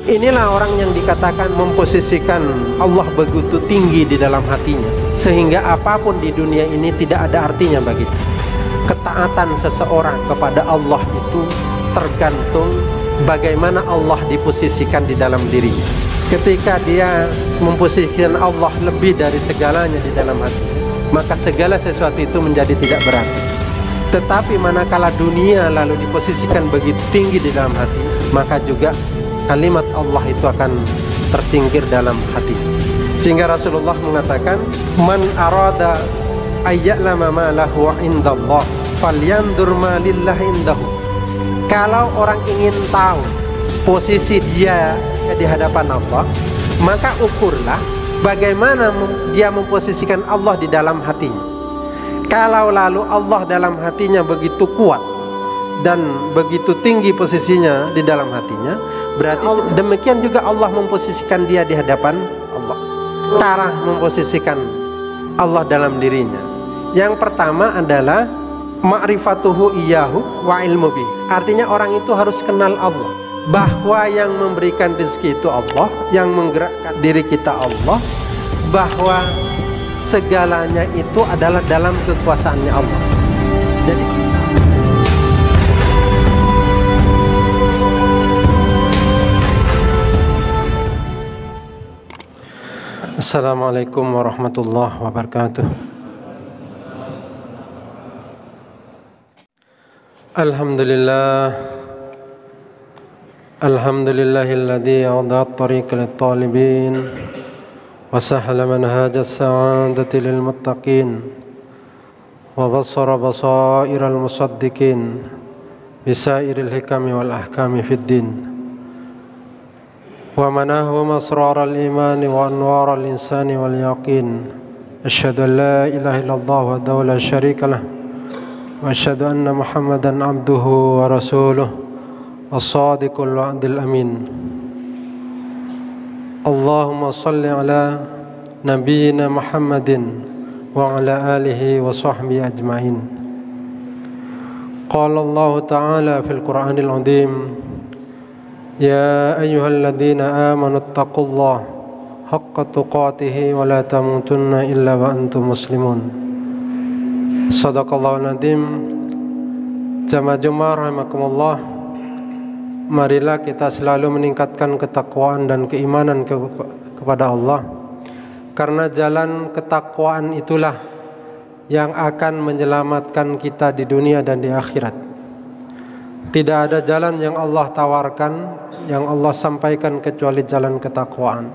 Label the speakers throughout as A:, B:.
A: Inilah orang yang dikatakan memposisikan Allah begitu tinggi di dalam hatinya, sehingga apapun di dunia ini tidak ada artinya baginya. Ketaatan seseorang kepada Allah itu tergantung bagaimana Allah diposisikan di dalam dirinya. Ketika dia memposisikan Allah lebih dari segalanya di dalam hatinya, maka segala sesuatu itu menjadi tidak berarti. Tetapi manakala dunia lalu diposisikan begitu tinggi di dalam hati, maka juga kalimat Allah itu akan tersingkir dalam hati. Sehingga Rasulullah mengatakan, man arada ayya'lama ma lahu indallah falyandur ma lillahi indahu. Kalau orang ingin tahu posisi dia di hadapan Allah, maka ukurlah bagaimana dia memposisikan Allah di dalam hatinya. Kalau lalu Allah dalam hatinya begitu kuat dan begitu tinggi posisinya di dalam hatinya, berarti demikian juga Allah memposisikan dia di hadapan Allah. Cara memposisikan Allah dalam dirinya, yang pertama adalah ma'rifatuhu iyyahu wa ilmu bih. Artinya orang itu harus kenal Allah, bahwa yang memberikan rezeki itu Allah, yang menggerakkan diri kita Allah, bahwa segalanya itu adalah dalam kekuasaannya Allah. Jadi Assalamualaikum warahmatullahi wabarakatuh. Alhamdulillahilladzi awda'a at-tariqa lit-talibin wa sahhala manhaja as-sa'adati lil-muttaqin wa bassara basairal musaddiqin bisairil hikami wal ahkami fid din wa manahum asraral imani wa anwaral insani wal yaqin. Asyhadu an la ilaha illallah wahdahu la syarika lah wa asyhadu anna Muhammadan abduhu wa rasuluh as-sadiqul wa'dil amin. Allahumma salli ala nabiyyina Muhammadin wa ala alihi wa sahbihi ajma'in. Qala Allah ta'ala fil Qur'anil 'azim, ya ayyuhalladzina amanu taqullaha haqqa tuqatih wa la tamutunna illa wa antum muslimun. Shadaqallahul 'azim. Jamaah rahimakumullah, marilah kita selalu meningkatkan ketakwaan dan keimanan kepada Allah, karena jalan ketakwaan itulah yang akan menyelamatkan kita di dunia dan di akhirat. Tidak ada jalan yang Allah tawarkan, yang Allah sampaikan kecuali jalan ketakwaan.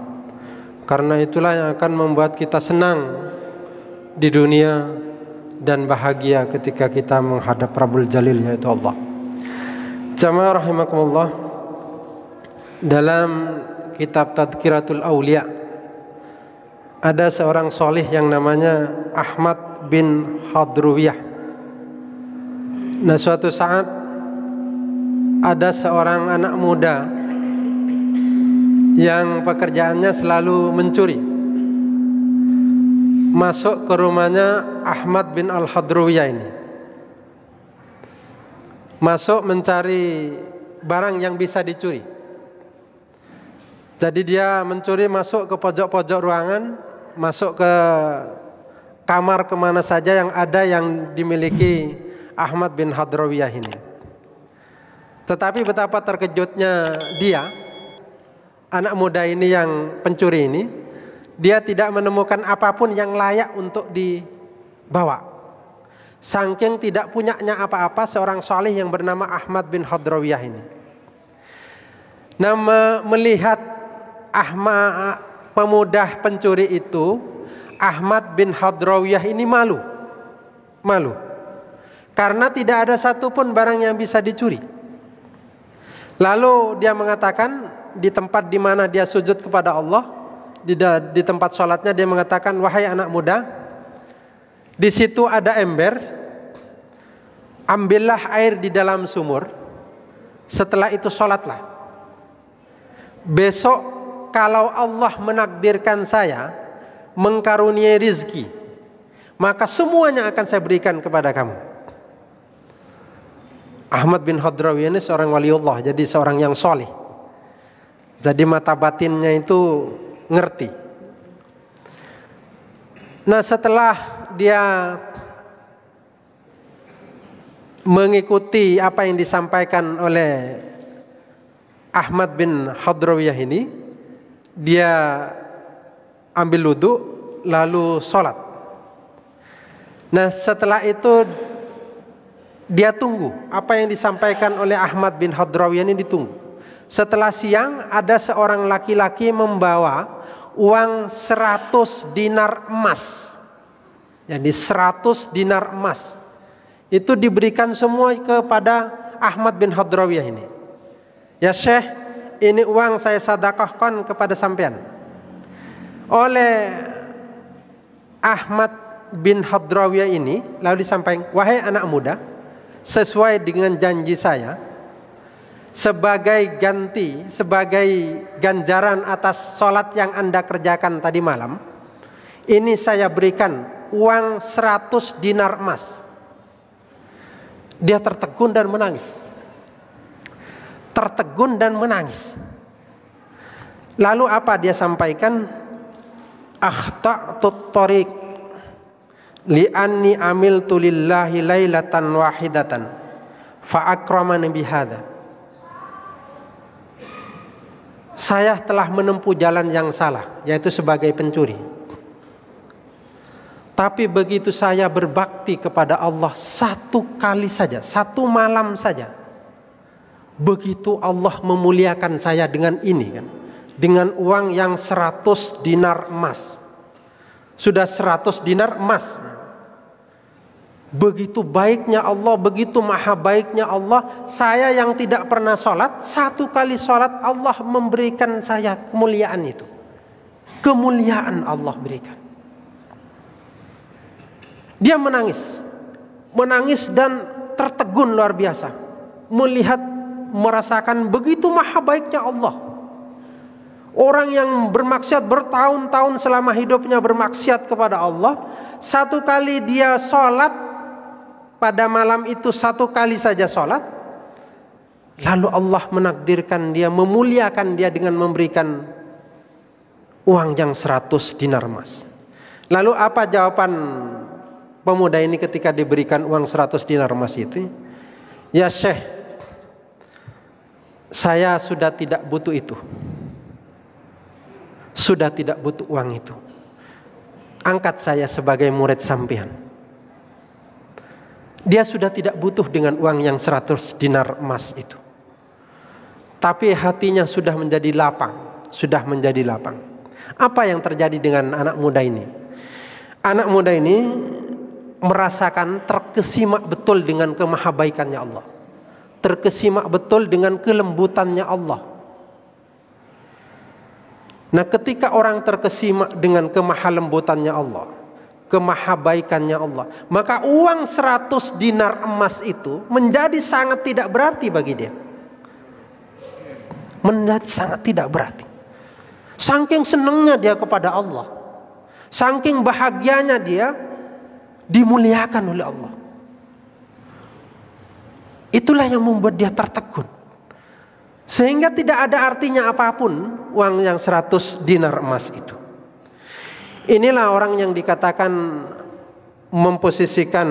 A: Karena itulah yang akan membuat kita senang di dunia dan bahagia ketika kita menghadap Rabbul Jalil, yaitu Allah. Jamaah rahimakumullah, dalam kitab Tadhkiratul Aulia ada seorang solih yang namanya Ahmad bin Hadruwiyah. Nah, suatu saat ada seorang anak muda yang pekerjaannya selalu mencuri. Masuk ke rumahnya Ahmad bin Al-Hadruwiyah ini, masuk mencari barang yang bisa dicuri. Jadi dia mencuri, masuk ke pojok-pojok ruangan, masuk ke kamar kemana saja yang ada yang dimiliki Ahmad bin Hadruwiyah ini. Tetapi betapa terkejutnya dia, anak muda ini yang pencuri ini, dia tidak menemukan apapun yang layak untuk dibawa. Saking tidak punyanya apa-apa seorang salih yang bernama Ahmad bin Hadruwiyah ini. Melihat Ahmad, pemuda pencuri itu, Ahmad bin Hadruwiyah ini malu. Karena tidak ada satupun barang yang bisa dicuri. Lalu dia mengatakan, di tempat di mana dia sujud kepada Allah, di tempat sholatnya dia mengatakan, wahai anak muda, di situ ada ember, ambillah air di dalam sumur, setelah itu sholatlah. Besok kalau Allah menakdirkan saya mengkaruniai rizki, maka semuanya akan saya berikan kepada kamu. Ahmad bin Hadruwiyah ini seorang waliullah, jadi seorang yang soleh. Jadi mata batinnya itu ngerti. Nah, setelah dia mengikuti apa yang disampaikan oleh Ahmad bin Hadrawiyah ini, dia ambil wudu lalu sholat. Nah, setelah itu dia tunggu apa yang disampaikan oleh Ahmad bin Hadrawiyah ini, ditunggu. Setelah siang ada seorang laki-laki membawa uang 100 dinar emas. Jadi 100 dinar emas itu diberikan semua kepada Ahmad bin Hadrawiyah ini. Ya Syekh, ini uang saya sedekahkan kepada sampean. Oleh Ahmad bin Hadrawiyah ini lalu disampaikan, wahai anak muda, sesuai dengan janji saya, sebagai ganti, sebagai ganjaran atas sholat yang Anda kerjakan tadi malam, ini saya berikan uang 100 dinar emas. Dia tertegun dan menangis. Tertegun dan menangis. Lalu apa dia sampaikan? Akhta'tut tariq li'anni amiltu lillahi lailatan wahidatan fa akramani bihadza. Saya telah menempuh jalan yang salah, yaitu sebagai pencuri. Tapi begitu saya berbakti kepada Allah satu kali saja, satu malam saja, begitu Allah memuliakan saya dengan ini kan, dengan uang yang 100 dinar emas. Sudah 100 dinar emas. Begitu baiknya Allah, begitu maha baiknya Allah. Saya yang tidak pernah sholat, satu kali sholat Allah memberikan saya kemuliaan itu. Kemuliaan Allah berikan. Dia menangis. Menangis dan tertegun luar biasa. Melihat, merasakan begitu maha baiknya Allah. Orang yang bermaksiat bertahun-tahun selama hidupnya bermaksiat kepada Allah, satu kali dia sholat, pada malam itu satu kali saja sholat, lalu Allah menakdirkan dia, memuliakan dia dengan memberikan uang yang 100 dinar emas. Lalu apa jawaban pemuda ini ketika diberikan uang 100 dinar emas itu? Ya Syekh, saya sudah tidak butuh itu. Sudah tidak butuh uang itu. Angkat saya sebagai murid sampean. Dia sudah tidak butuh dengan uang yang 100 dinar emas itu. Tapi hatinya sudah menjadi lapang. Sudah menjadi lapang. Apa yang terjadi dengan anak muda ini? Anak muda ini merasakan terkesimak betul dengan kemahabaikannya Allah. Terkesimak betul dengan kelembutannya Allah. Nah, ketika orang terkesimak dengan kemahalembutannya Allah, kemahabaikannya Allah, maka uang 100 dinar emas itu menjadi sangat tidak berarti bagi dia. Menjadi sangat tidak berarti. Saking senangnya dia kepada Allah, saking bahagianya dia dimuliakan oleh Allah. Itulah yang membuat dia tertegun. Sehingga tidak ada artinya apapun uang yang 100 dinar emas itu. Inilah orang yang dikatakan memposisikan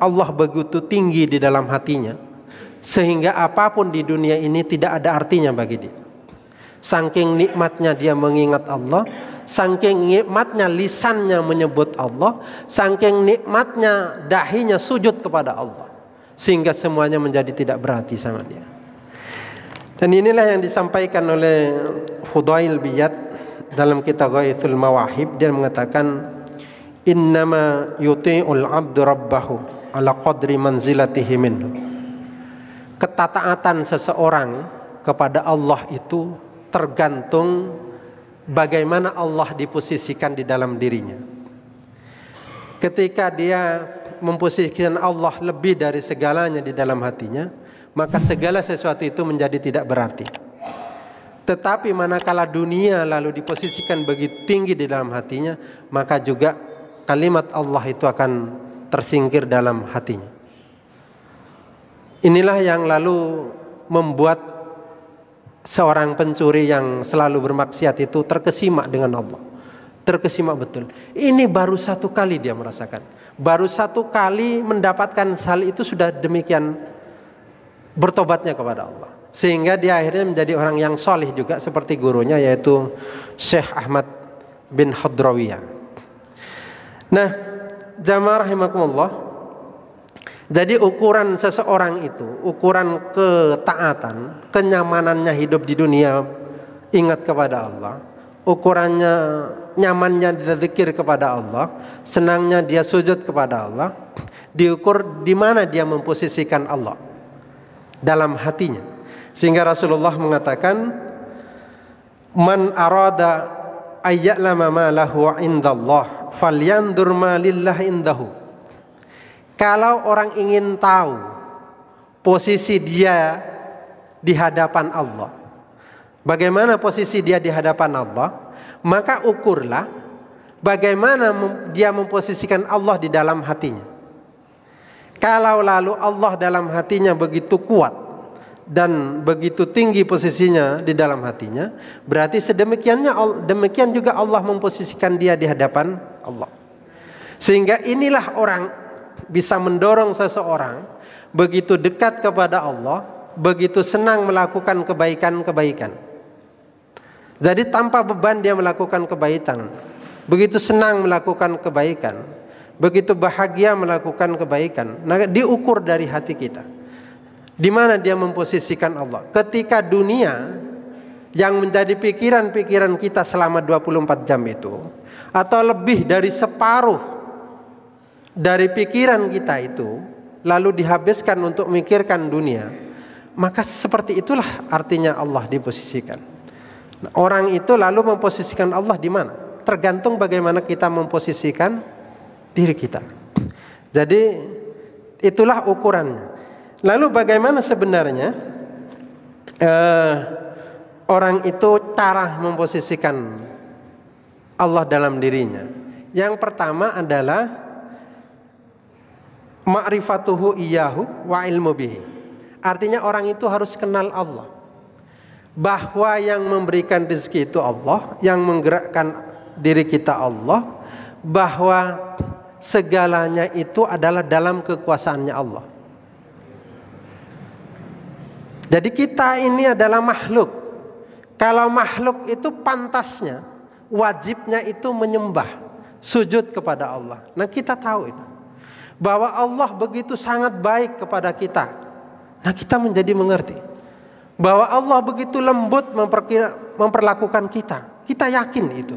A: Allah begitu tinggi di dalam hatinya, sehingga apapun di dunia ini tidak ada artinya bagi dia. Saking nikmatnya dia mengingat Allah, saking nikmatnya lisannya menyebut Allah, saking nikmatnya dahinya sujud kepada Allah, sehingga semuanya menjadi tidak berarti sama dia. Dan inilah yang disampaikan oleh Fudail Biyad dalam kitab Ghaithul Mawahib. Dia mengatakan, innama yuti'ul abdu rabbahu ala qadri manzilatihi minhu. Ketataatan seseorang kepada Allah itu tergantung bagaimana Allah diposisikan di dalam dirinya. Ketika dia memposisikan Allah lebih dari segalanya di dalam hatinya, maka segala sesuatu itu menjadi tidak berarti. Tetapi manakala dunia lalu diposisikan begitu tinggi di dalam hatinya, maka juga kalimat Allah itu akan tersingkir dalam hatinya. Inilah yang lalu membuat seorang pencuri yang selalu bermaksiat itu terkesima dengan Allah. Terkesima betul. Ini baru satu kali dia merasakan. Baru satu kali mendapatkan hal itu sudah demikian bertobatnya kepada Allah. Sehingga dia akhirnya menjadi orang yang soleh juga seperti gurunya, yaitu Syekh Ahmad bin Hadrawiyah. Nah, jamaah rahimakumullah, jadi ukuran seseorang itu, ukuran ketaatan, kenyamanannya hidup di dunia ingat kepada Allah, ukurannya nyamannya dia zikir kepada Allah, senangnya dia sujud kepada Allah, diukur di mana dia memposisikan Allah dalam hatinya. Sehingga Rasulullah mengatakan, man arada ayya'lama ma lahu indallah falyandur ma lillah indahu. Kalau orang ingin tahu posisi dia di hadapan Allah, bagaimana posisi dia di hadapan Allah, maka ukurlah bagaimana dia memposisikan Allah di dalam hatinya. Kalau lalu Allah dalam hatinya begitu kuat dan begitu tinggi posisinya di dalam hatinya, berarti demikian juga Allah memposisikan dia di hadapan Allah. Sehingga inilah orang bisa mendorong seseorang begitu dekat kepada Allah, begitu senang melakukan kebaikan-kebaikan. Jadi tanpa beban dia melakukan kebaikan, begitu senang melakukan kebaikan, begitu bahagia melakukan kebaikan. Nah, diukur dari hati kita, di mana dia memposisikan Allah. Ketika dunia yang menjadi pikiran-pikiran kita selama 24 jam itu, atau lebih dari separuh dari pikiran kita itu lalu dihabiskan untuk memikirkan dunia, maka seperti itulah artinya Allah diposisikan. Nah, orang itu lalu memposisikan Allah di mana? Tergantung bagaimana kita memposisikan diri kita. Jadi itulah ukurannya. Lalu bagaimana sebenarnya orang itu cara memposisikan Allah dalam dirinya? Yang pertama adalah ma'rifatuhu iyyahu wa ilmu bihi. Artinya orang itu harus kenal Allah, bahwa yang memberikan rezeki itu Allah, yang menggerakkan diri kita Allah, bahwa segalanya itu adalah dalam kekuasaannya Allah. Jadi kita ini adalah makhluk. Kalau makhluk itu pantasnya, wajibnya itu menyembah, sujud kepada Allah. Nah, kita tahu itu, bahwa Allah begitu sangat baik kepada kita. Nah, kita menjadi mengerti bahwa Allah begitu lembut memperlakukan kita. Kita yakin itu.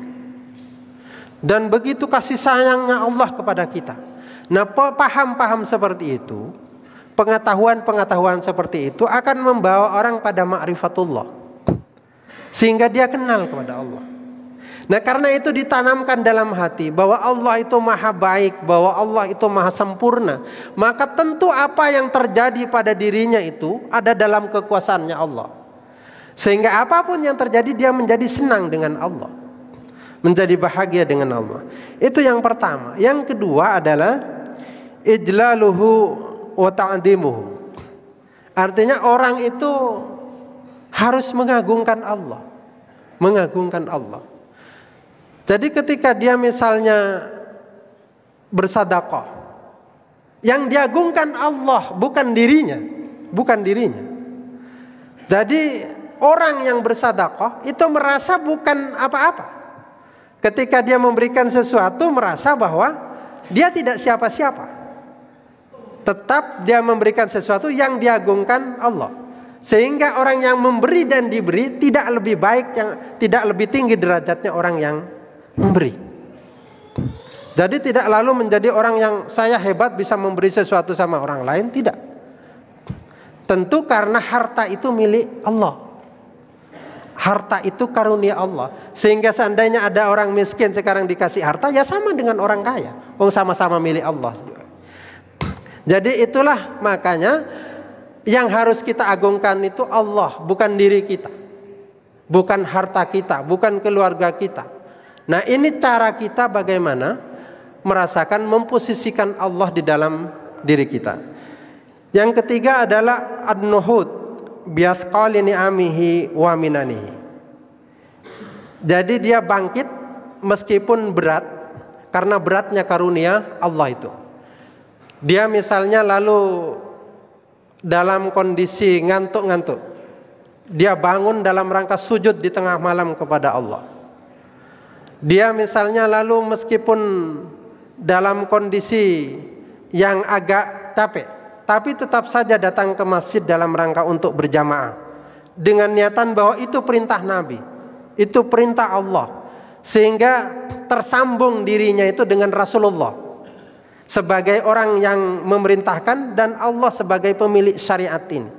A: Dan begitu kasih sayangnya Allah kepada kita. Nah, paham-paham seperti itu, pengetahuan-pengetahuan seperti itu akan membawa orang pada ma'rifatullah, sehingga dia kenal kepada Allah. Nah, karena itu ditanamkan dalam hati bahwa Allah itu maha baik, bahwa Allah itu maha sempurna, maka tentu apa yang terjadi pada dirinya itu ada dalam kekuasaannya Allah. Sehingga apapun yang terjadi dia menjadi senang dengan Allah, menjadi bahagia dengan Allah. Itu yang pertama. Yang kedua adalah ijlaluhu wa ta'dimuhu. Artinya orang itu harus mengagungkan Allah, mengagungkan Allah. Jadi ketika dia misalnya bersedekah, yang diagungkan Allah bukan dirinya, bukan dirinya. Jadi orang yang bersedekah itu merasa bukan apa-apa. Ketika dia memberikan sesuatu merasa bahwa dia tidak siapa-siapa. Tetap dia memberikan sesuatu yang diagungkan Allah. Sehingga orang yang memberi dan diberi tidak lebih baik, yang tidak lebih tinggi derajatnya orang yang memberi. Jadi tidak lalu menjadi orang yang saya hebat bisa memberi sesuatu sama orang lain, tidak. Tentu karena harta itu milik Allah. Harta itu karunia Allah. Sehingga seandainya ada orang miskin sekarang dikasih harta, ya sama dengan orang kaya. Oh, sama-sama milik Allah. Jadi itulah makanya yang harus kita agungkan itu Allah, bukan diri kita, bukan harta kita, bukan keluarga kita. Nah, ini cara kita bagaimana merasakan memposisikan Allah di dalam diri kita. Yang ketiga adalah ad-nuhud biathqali ni'amihi wa minanihi. Jadi dia bangkit meskipun berat, karena beratnya karunia Allah itu. Dia misalnya lalu dalam kondisi ngantuk-ngantuk, dia bangun dalam rangka sujud di tengah malam kepada Allah. Dia misalnya lalu meskipun dalam kondisi yang agak capek, tapi tetap saja datang ke masjid dalam rangka untuk berjamaah dengan niatan bahwa itu perintah Nabi, itu perintah Allah, sehingga tersambung dirinya itu dengan Rasulullah sebagai orang yang memerintahkan dan Allah sebagai pemilik syariat ini.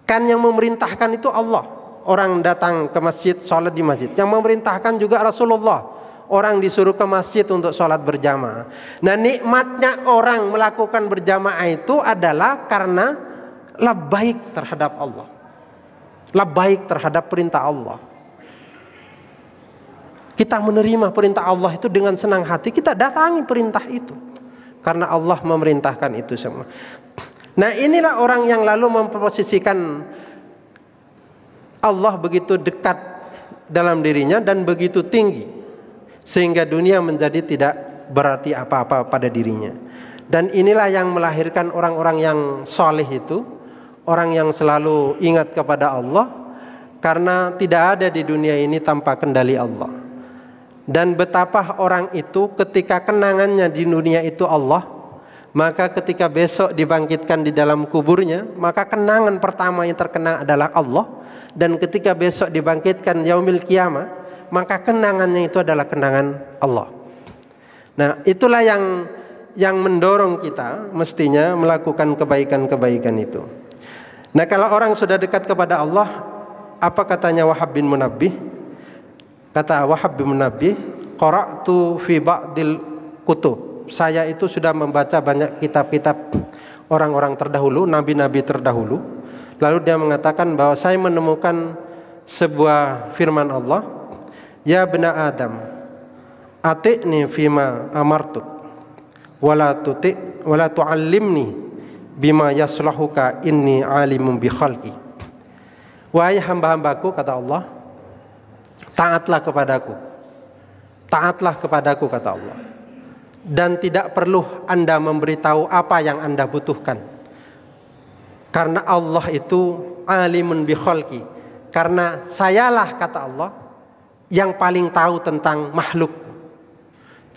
A: Kan yang memerintahkan itu Allah. Orang datang ke masjid, sholat di masjid. Yang memerintahkan juga Rasulullah. Orang disuruh ke masjid untuk sholat berjamaah. Nah, nikmatnya orang melakukan berjamaah itu adalah karena labbaik terhadap Allah, labbaik terhadap perintah Allah. Kita menerima perintah Allah itu dengan senang hati. Kita datangi perintah itu karena Allah memerintahkan itu semua. Nah, inilah orang yang lalu memposisikan Allah begitu dekat dalam dirinya dan begitu tinggi sehingga dunia menjadi tidak berarti apa-apa pada dirinya. Dan inilah yang melahirkan orang-orang yang soleh itu, orang yang selalu ingat kepada Allah, karena tidak ada di dunia ini tanpa kendali Allah. Dan betapa orang itu ketika kenangannya di dunia itu Allah, maka ketika besok dibangkitkan di dalam kuburnya, maka kenangan pertama yang terkenang adalah Allah. Dan ketika besok dibangkitkan yaumil qiyamah, maka kenangannya itu adalah kenangan Allah. Nah, itulah yang mendorong kita mestinya melakukan kebaikan-kebaikan itu. Nah, kalau orang sudah dekat kepada Allah, apa katanya Wahab bin Munabbih? Kata Wahab bin Munabbih, qara'tu fi ba'dil kutub. Saya itu sudah membaca banyak kitab-kitab orang-orang terdahulu, nabi-nabi terdahulu. Lalu dia mengatakan bahwa saya menemukan sebuah firman Allah, ya bena Adam, ati'ni fima amartuk, wala tu'allimni bima yaslahuka inni alimun bi khalqi. Wahai hamba-hambaku, kata Allah, taatlah kepadaku kata Allah, dan tidak perlu Anda memberitahu apa yang Anda butuhkan. Karena Allah itu alimun bi khalqi, karena sayalah, kata Allah, yang paling tahu tentang makhluk.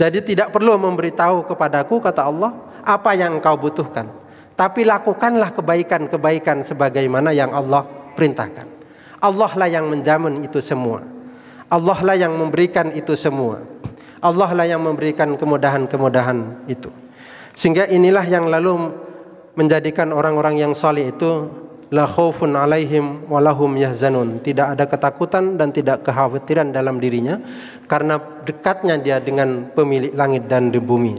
A: Jadi tidak perlu memberitahu kepadaku, kata Allah, apa yang engkau butuhkan, tapi lakukanlah kebaikan-kebaikan sebagaimana yang Allah perintahkan. Allah lah yang menjamin itu semua. Allah lah yang memberikan itu semua. Allah lah yang memberikan kemudahan-kemudahan itu. Sehingga inilah yang lalu menjadikan orang-orang yang saleh itu la khaufun alaihim wa lahum yahzanun, tidak ada ketakutan dan tidak kekhawatiran dalam dirinya, karena dekatnya dia dengan pemilik langit dan bumi,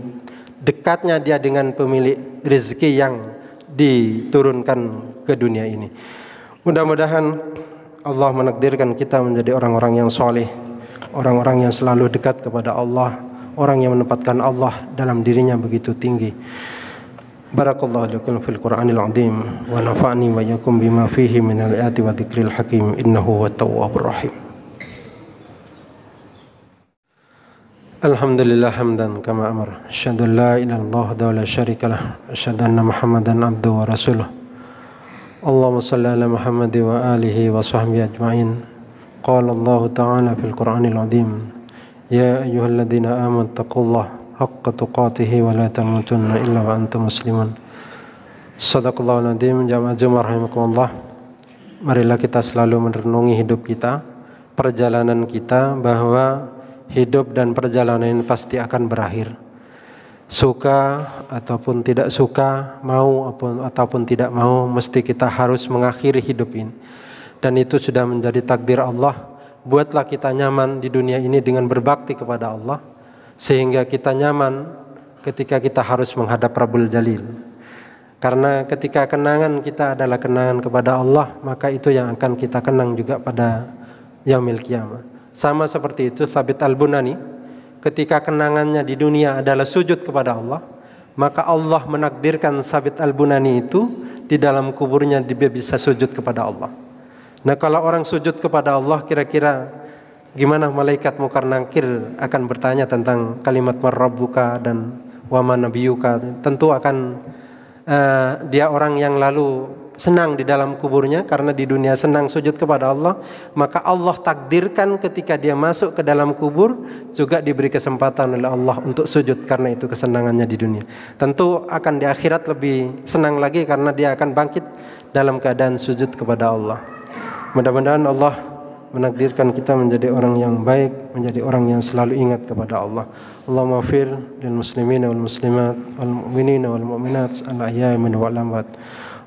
A: dekatnya dia dengan pemilik rezeki yang diturunkan ke dunia ini. Mudah-mudahan Allah menakdirkan kita menjadi orang-orang yang saleh, orang-orang yang selalu dekat kepada Allah, orang yang menempatkan Allah dalam dirinya begitu tinggi. Barakallahu lakum fil Qur'anil azim wa nafa'ani wa iyyakum bima fihi minal ayati wa dzikril hakim innahu huwat tawwabur rahim. Alhamdulillah hamdan kama amara. Asyhadu an la ilaha illallah wa la syarika lah. Asyhadu anna Muhammadan abduhu wa rasuluh. Allahumma shalli ala Muhammad wa alihi wa sahbihi ajma'in. Qala Allah ta'ala fil Qur'anil azim, ya ayyuhalladzina amanu taqullaha haqqa tuqatihi wa la tamutunna illa wa antum muslimun. Shadaqallahul adzim. Jamaah Jumat rahimakumullah. Marilah kita selalu merenungi hidup kita, perjalanan kita, bahwa hidup dan perjalanan ini pasti akan berakhir. Suka ataupun tidak suka, mau ataupun tidak mau, mesti kita harus mengakhiri hidup ini. Dan itu sudah menjadi takdir Allah. Buatlah kita nyaman di dunia ini dengan berbakti kepada Allah, sehingga kita nyaman ketika kita harus menghadap Rabbul Jalil. Karena ketika kenangan kita adalah kenangan kepada Allah, maka itu yang akan kita kenang juga pada yaumil qiyamah. Sama seperti itu Thabit Al-Bunani, ketika kenangannya di dunia adalah sujud kepada Allah, maka Allah menakdirkan Thabit Al-Bunani itu di dalam kuburnya dia bisa sujud kepada Allah. Nah, kalau orang sujud kepada Allah, kira-kira gimana malaikat Munkar Nakir akan bertanya tentang kalimat man rabbuka dan wa man nabiyuka? Tentu akan dia orang yang lalu senang di dalam kuburnya karena di dunia senang sujud kepada Allah, maka Allah takdirkan ketika dia masuk ke dalam kubur juga diberi kesempatan oleh Allah untuk sujud karena itu kesenangannya di dunia. Tentu akan di akhirat lebih senang lagi karena dia akan bangkit dalam keadaan sujud kepada Allah. Mudah-mudahan Allah menakdirkan kita menjadi orang yang baik, menjadi orang yang selalu ingat kepada Allah. Allahumma ighfir lil muslimina wal muslimat wal mu'minina wal mu'minat al ahya'i minhum wal amwat.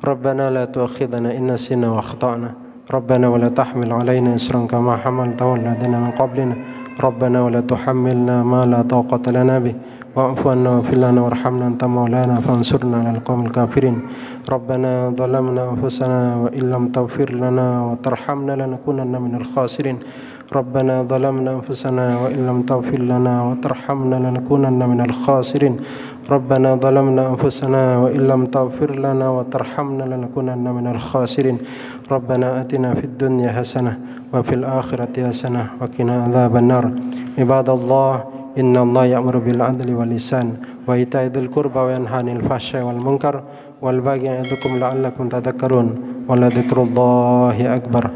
A: Rabbana la tu'akhidhna in nasina wa akhtana. Rabbana wa la tahmil 'alaina isran kama hamaltahu 'ala alladhina min qablina. Rabbana wa la tuhammilna ma la taqata lana bih. Wa'fu 'anna waghfir lana warhamna anta maulana fansurna 'alal qaumil kafirin. Rabbana dhalamna anfusana wa illam taghfir lana wa tarhamna lanakunanna minal khasirin. Rabbana dhalamna anfusana wa illam taghfir lana wa tarhamna lanakunanna minal khasirin. Rabbana dhalamna anfusana wa illam taghfir lana wa tarhamna lanakunanna minal khasirin. Rabbana atina fid dunya hasanah wa fil akhirati hasanah wa qina adzabannar. Ibadallah, inna Allah ya'muru bil 'adli wal ihsan wa ita'i dzil qurba wa yanha 'anil fahsya'i wal munkar wal baghi ya'idukum la'allakum tadhakkarun wa la dzikrullahi akbar.